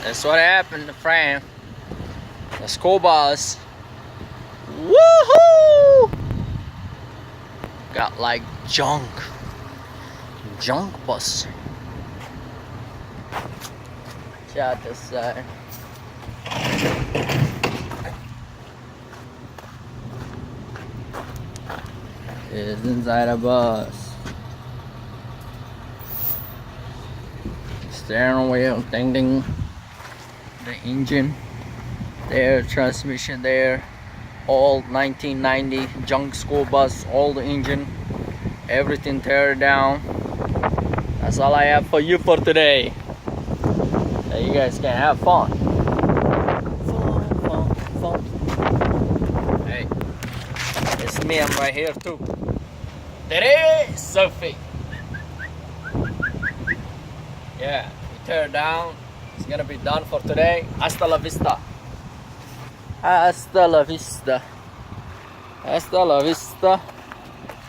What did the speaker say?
That's what happened, friend. The school bus. Woohoo! Got like junk bus. Check out this side. Is inside a bus. Steering wheel, ding ding. The engine there, transmission there. All 1990 junk school bus, all the engine, everything tear down. That's all I have for you for today. So you guys can have fun. Fun. Hey, it's me, I'm right here too. Today, Sufi. Yeah, we tear down. It's gonna be done for today. Hasta la vista. Hasta la vista. Hasta la vista.